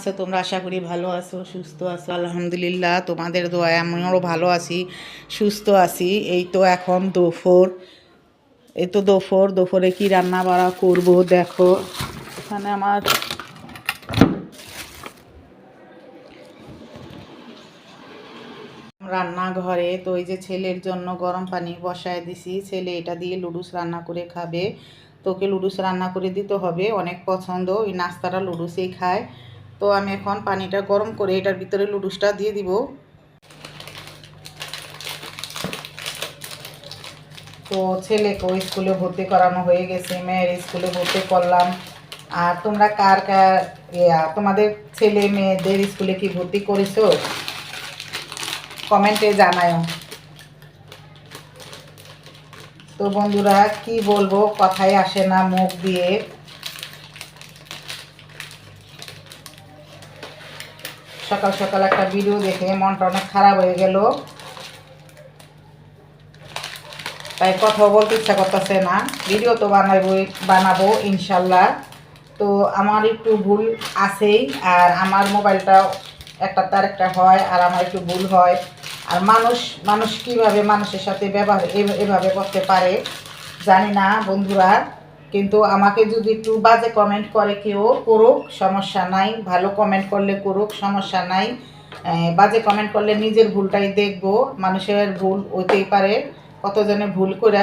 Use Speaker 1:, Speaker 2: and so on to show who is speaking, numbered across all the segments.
Speaker 1: আছো তোমরা? আশা করি ভালো আছো, সুস্থ আছো। আলহামদুলিল্লাহ, তোমাদের দোয়ায় আমিও ভালো আছি, সুস্থ আছি। এই তো এখন দুপুরে কি রান্না বাড়া করবো দেখো। এখানে আমার রান্নাঘরে তো এই যে ছেলের জন্য গরম পানি বসায় দিছি। ছেলে এটা দিয়ে লুডুস রান্না করে খাবে। তোকে লুডুস রান্না করে দিতে হবে, অনেক পছন্দ, এই নাস্তাটা লুডুসেই খায়। তো আমি এখন পানিটা গরম করে এটার ভিতরে লুডুসটা দিয়ে দিব। তো ছেলেকে স্কুলে ভর্তি করানো হয়ে গেছে, মেয়ের স্কুলে ভর্তি করলাম। আর তোমরা কার কার তোমাদের ছেলে মেয়েদের স্কুলে কি ভর্তি করেছো কমেন্টে জানাও। তো বন্ধুরা কি বলবো, কথাই আসে না মুখ দিয়ে। সকাল সকাল একটা ভিডিও দেখে মনটা অনেক খারাপ হয়ে গেল, তাই কথা বলতে ইচ্ছা করতেছে না। ভিডিও তো বানাবো ইনশাল্লাহ। তো আমার একটু ভুল আছেই, আর আমার মোবাইলটা একটা তার একটা হয়, আর আমার একটু ভুল হয়। আর মানুষ কিভাবে মানুষের সাথে ব্যবহার এভাবে করতে পারে জানি না বন্ধুরা। কিন্তু আমাকে যদি একটু বাজে কমেন্ট করে কেউ, করুক, সমস্যা নাই। ভালো কমেন্ট করলে করুক, সমস্যা নাই। বাজে কমেন্ট করলে নিজের ভুলটাই দেখবো। মানুষের ভুল হইতেই পারে, কতজনে ভুল করে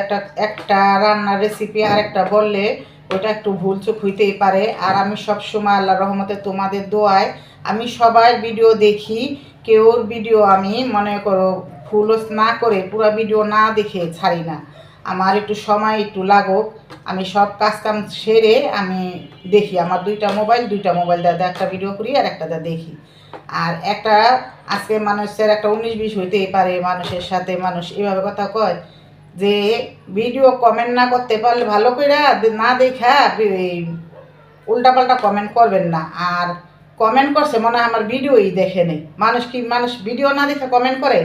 Speaker 1: একটা রান্নার রেসিপি আর একটা বললে ওটা একটু ভুল চোখ হইতেই পারে। আর আমি সবসময় আল্লাহর রহমতে তোমাদের দোয়ায় আমি সবার ভিডিও দেখি। কেউর ভিডিও আমি মনে করো ভুল না করে পুরো ভিডিও না দেখে ছাড়ি না। আমার একটু সময় একটু লাগুক, আমি সব কাজকাম সেরে আমি দেখি। আমার দুইটা মোবাইল দিয়ে একটা ভিডিও করি আর একটা দেখি। আর একটা আজকে মানুষের একটা 19-20 হইতেই পারে, মানুষের সাথে মানুষ এভাবে কথা কয় যে ভিডিও কমেন্ট না করতে পারলে ভালো করে না দেখা উল্টাপাল্টা কমেন্ট করবেন না। আর কমেন্ট করছে মনে হয় আমার ভিডিওই দেখে নেই। মানুষ ভিডিও না দেখে কমেন্ট করে?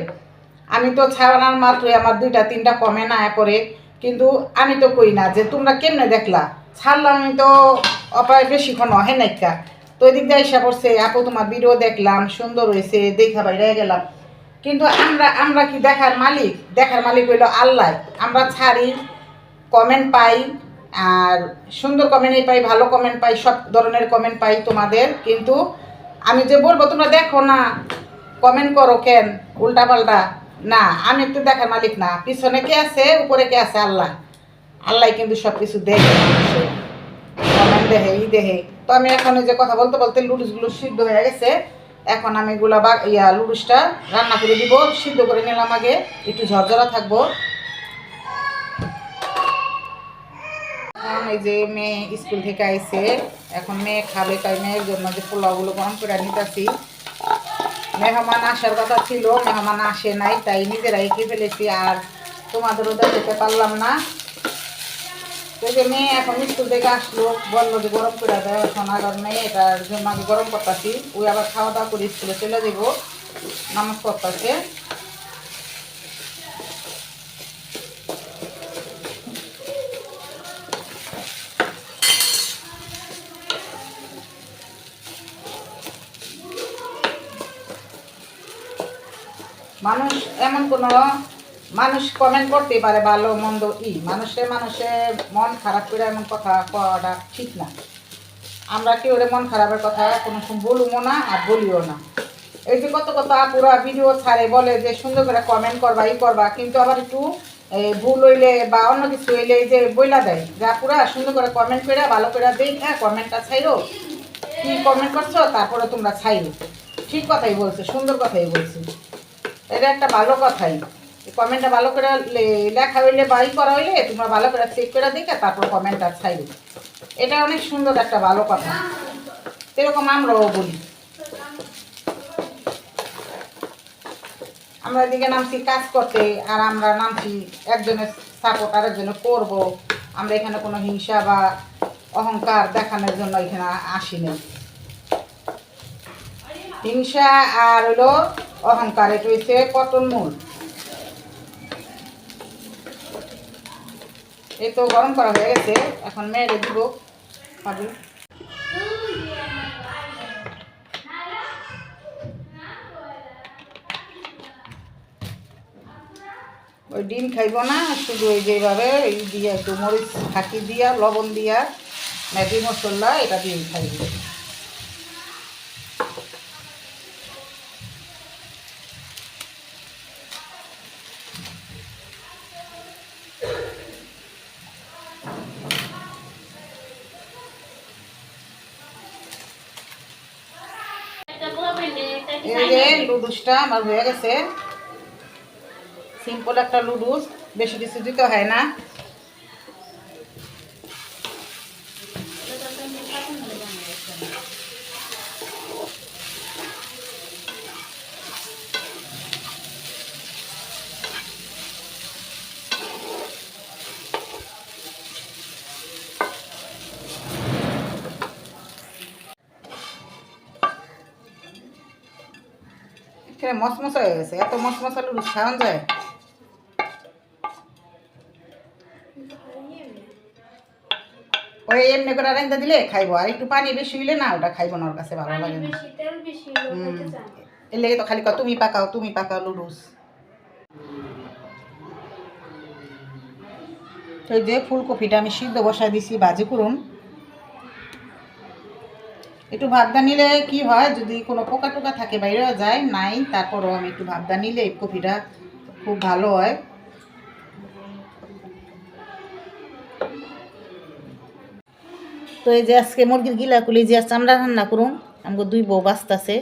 Speaker 1: আমি তো ছাড়ানোর মাত্রই আমার 2-3টা কমেন্ট আয়া পড়ে, কিন্তু আমি তো কই না যে তোমরা কেমনে দেখলা। ছাড়লাম আমি তো অপায় বেশিক্ষণ হয় নাইকা। তো ওই দিক দিয়ে এসে পড়ছে, আপু তোমার ভিডিও দেখলাম, সুন্দর হয়েছে, দেখা বাইরে গেলাম। কিন্তু আমরা কি দেখার মালিক? দেখার মালিক হইল আল্লাহ। আমরা ছাড়ি, কমেন্ট পাই, আর সুন্দর কমেন্টই পাই, ভালো কমেন্ট পাই, সব ধরনের কমেন্ট পাই তোমাদের। কিন্তু আমি যে বলবো তোমরা দেখো না, কমেন্ট করো কেন উল্টাপাল্টা, না, আমি একটু দেখার মালিক না। পিছনে কে আছে, উপরে কে আছে? আল্লাহ। আল্লাহ কিন্তু সব কিছু দেখে, কমেন্ট দেখে, দেখে। তো আমি এখন যে কথা বলতে বলতে লুডুসগুলো সিদ্ধ হয়ে গেছে। এখন আমি এগুলা লুডুসটা রান্না করে দিব। সিদ্ধ করে নিলাম আগে, একটু ঝরঝরা থাকবো। এই যে মেয়ে স্কুল থেকে আইছে, এখন মেয়ে খাবে, তাই মেয়ের জন্য যে পোলাওগুলো গরম করে নিতেছি। মেহমান আসার কথা ছিল, মেহমান আসে নাই, তাই নিজেরাই খেয়ে ফেলেছি, আর তোমাদেরও দেখতে পারলাম না। তো যে মেয়ে এখন স্কুল থেকে আসলো, বললো যে গরম করে দেয়। এখন আবার মেয়ে এটার জন্য আমি গরম করতেছি। ওই আবার খাওয়া দাওয়া করে স্কুলে চলে যাবো, নামাজ পড়তেছে। মানুষ এমন কোনো মানুষ কমেন্ট করতে পারে ভালো মন্দ, মানুষের মন খারাপ করে এমন কথা কওয়াটা ঠিক না। আমরা কেউ মন খারাপের কথা কোনো সময় বলবো না, আর বলিও না। এই যে কত আপুরা ভিডিও ছাড়ে, বলে যে সুন্দর করে কমেন্ট করবা, করবা, কিন্তু আবার একটু ভুল হইলে বা অন্য কিছু হইলে যে বইলা দেয় যে আপুরা সুন্দর করে কমেন্ট করে ভালো করে দেখা কমেন্টটা ছাইরো, কি কমেন্ট করছো তারপরে তোমরা ছাইরো। ঠিক কথাই বলছে, সুন্দর কথাই বলছে, এটা একটা ভালো কথাই। কমেন্টটা ভালো করে লেখা হইলে বা করা হইলে তোমরা ভালো করে চেক করে দেখে তারপর কমেন্টটা ছাইবে। এটা অনেক সুন্দর একটা ভালো কথা, এরকম আমরাও বলি। আমরা এদিকে নামছি কাজ করতে, আর আমরা নামছি একজনের সাপোর্ট আর একজনের করবো। আমরা এখানে কোনো হিংসা বা অহংকার দেখানোর জন্য এখানে আসিনি। হিংসা আর হলো অহংকার, এটা হচ্ছে পতন মূল। এই তো গরম করা হয়ে গেছে, এখন মেরে দিব খাবি। ওই ডিম খাইব না, শুধু ওই যেভাবে এই দিয়ে একটু মরিচ ফাঁকি দিয়া লবণ দিয়া ম্যাগি মশলা এটা দিয়ে খাইব। এই যে লুডুসটা আমার হয়ে গেছে, সিম্পল একটা লুডুস, বেশি কিছু দিতে হয় না। এখানে মশমশা হয়ে গেছে, এত মশমশা লুডুস খাওয়ান যায়? ওই এমনি করে রান্না দিলে খাইবো, আর একটু পানি বেশি হইলে না ওটা খাইবো না, ওর কাছে ভালো লাগে না। এর লেগে তো খালি তুমি পাকাও লুডুস। তো এই যে ফুলকপিটা আমি সিদ্ধ বসায় দিছি ভাজি করুন। একটু ভাবদা নিলে কি হয়, যদি কোনো পোকা টোকা থাকে বাইরে যায় নাই, তারপরও আমি একটু ভাবদা নিলে এই কপিটা খুব ভালো হয়। তো এই যে আজকে মুরগির গিলা কুলি যে চামড়া রান্না করুন, আমাকে 2 বউ বাঁচতেছে।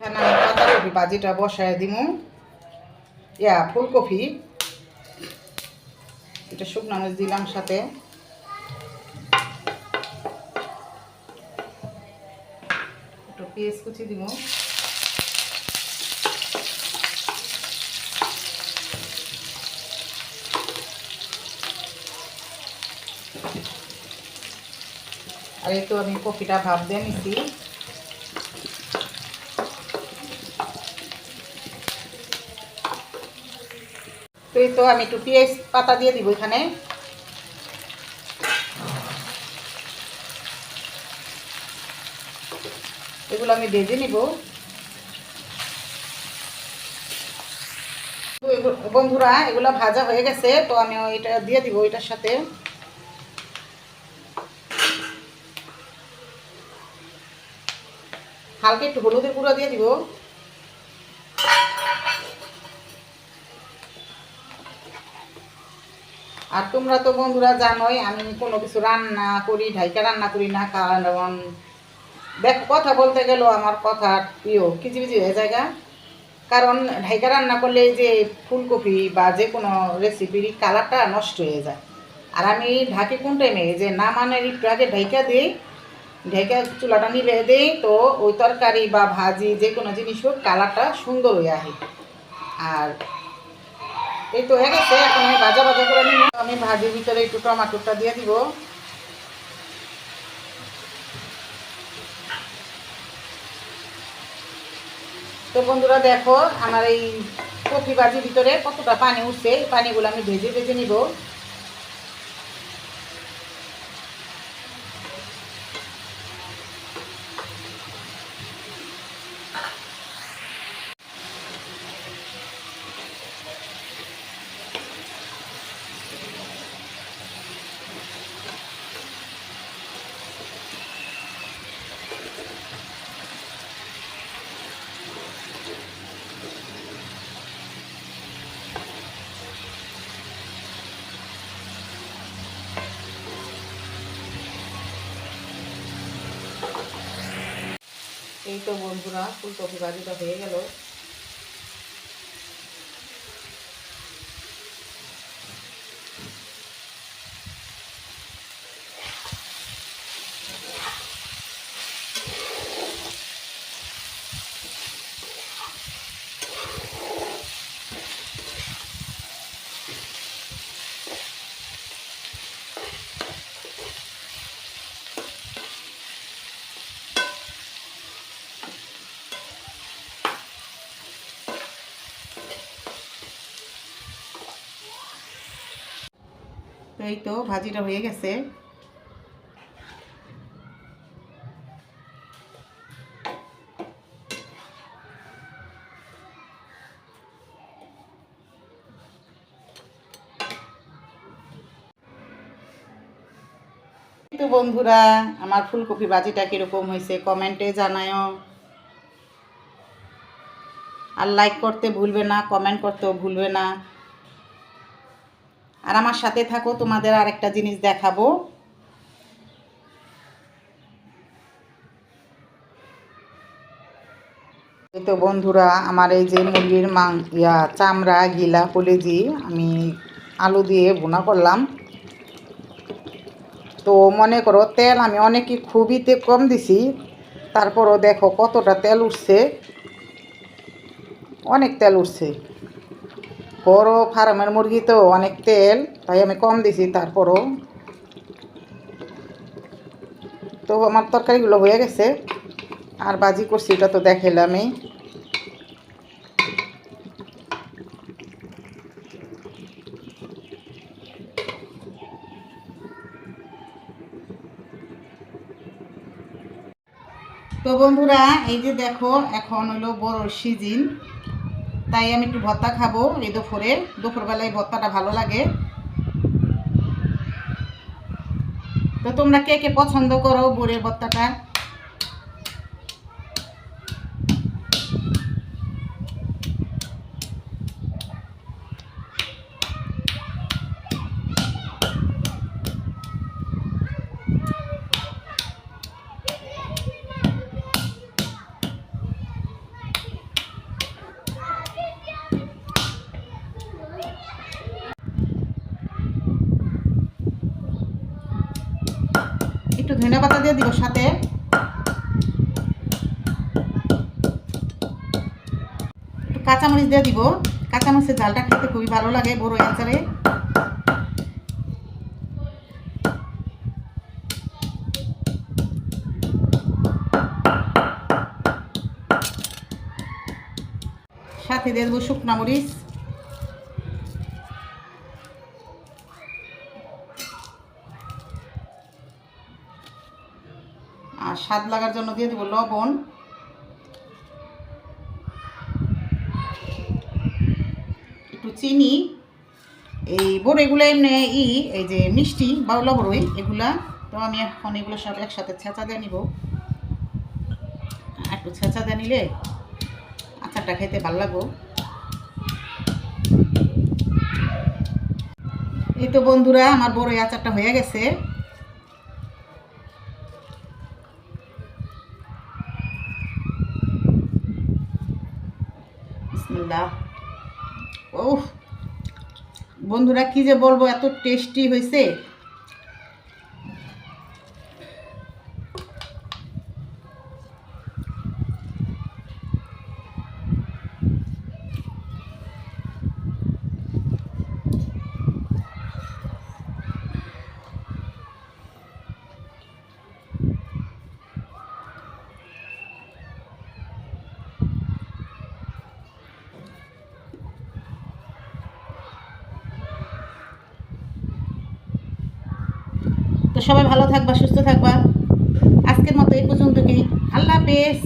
Speaker 1: পাতাকপি ভাজিটা বসায় দিমু, ফুলকপি এটা শুকনো মরিচ দিলাম, সাথে একটু পেঁয়াজ কুচি দিব, আর এই তো আমি কপিটা ভাপ দিয়ে নিছি। তো এই তো আমি একটু পেঁয়াজ পাতা দিয়ে দিব এখানে। এগুলো আমি ভেজে নিব। বন্ধুরা এগুলো ভাজা হয়ে গেছে, তো আমি এটা দিয়ে দিব এটার সাথে। হালকা একটু হলুদের গুঁড়ো দিয়ে দিব। আর তোমরা তো বন্ধুরা জানোই আমি কোনো কিছু রান্না করি, ঢাইকা রান্না করি না, কারণ দেখো কথা বলতে গেলেও আমার কথা প্রিয় কিচিবিচি হয়ে যায়। কারণ ঢাইকা রান্না করলে যে ফুলকপি বা যে কোনো রেসিপির কালারটা নষ্ট হয়ে যায়। আর আমি ঢাকি কোন টাইমে, যে নামানোর একটু আগে ঢাইকা দিই, ঢাইকা চুলাটা নিভে দিই, তো ওই তরকারি বা ভাজি যে কোনো জিনিস হোক কালারটা সুন্দর হয়ে আসে। আর এই তো হয়ে গেছে, এখন আমি ভাজা করে নিব। আমি ভাজির ভিতরে একটু টমাটোটা দিয়ে দিব। তো বন্ধুরা দেখো আমার এই কপি ভাজির ভিতরে কতটা পানি উঠছে, পানিগুলো আমি ভেজে নিব। এই তো বন্ধুরা ফুলকপি ভাজিটা হয়ে গেল। তো এই তো ভাজিটা হয়ে গেছে। তো বন্ধুরা, আমার ফুলকপি ভাজিটা কীরকম হয়েছে কমেন্টে জানায়ও। আর লাইক করতে ভুলবে না, কমেন্ট করতেও ভুলবে না। আর আমার সাথে থাকো, তোমাদের আরেকটা জিনিস দেখাবো। এই তো বন্ধুরা, আমার এই যে মুরগির চামড়া গিলা কলেজি আমি আলু দিয়ে ভুনা করলাম। তো মনে করো তেল আমি অনেকই খুবই কম দিছি, তারপরও দেখো কতটা তেল উঠছে, অনেক তেল উঠছে। বড় ফার্মের মুরগি তো অনেক তেল, তাই আমি কম দিছি। তারপরও তো আমার তরকারিগুলো হয়ে গেছে, আর ভাজি করছি এটা তো দেখাইলামই। তো বন্ধুরা, এই যে দেখো এখন হলো বড় সিজন, তাই আমি একটু ভর্তা খাবো এই দুপুরবেলায় ভর্তাটা ভালো লাগে। তো তোমরা কে কে পছন্দ করো বড়ের ভর্তাটা? একটু ধনিয়া পাতা দিয়ে দিব, সাথে একটু কাঁচামরিচ দিয়ে দিব। কাঁচামরিচের ঝালটা খেতে খুবই ভালো লাগে বড় আচারে। সাথে দিয়ে দেবো শুকনা মরিচ। আর স্বাদ লাগার জন্য দিয়ে দেবো লবণ। একটু চিনি। এই বড়ইগুলো এমনি এই যে মিষ্টি বাউলা বড়ই এগুলা, তো আমি এখন এগুলো সব একসাথে ছেঁচা দিয়ে নিব। একটু ছেঁচা দিয়ে নিলে আচারটা খেতে ভালো লাগবে। এই তো বন্ধুরা, আমার বড়ই আচারটা হয়ে গেছে। বিসমিল্লাহ। ওহ বন্ধুরা, কি যে বলবো, এত টেস্টি হয়েছে। তো সবাই ভালো থাকবা, সুস্থ থাকবা। আজকের মতো এই পর্যন্ত কি, আল্লাহ হাফেজ।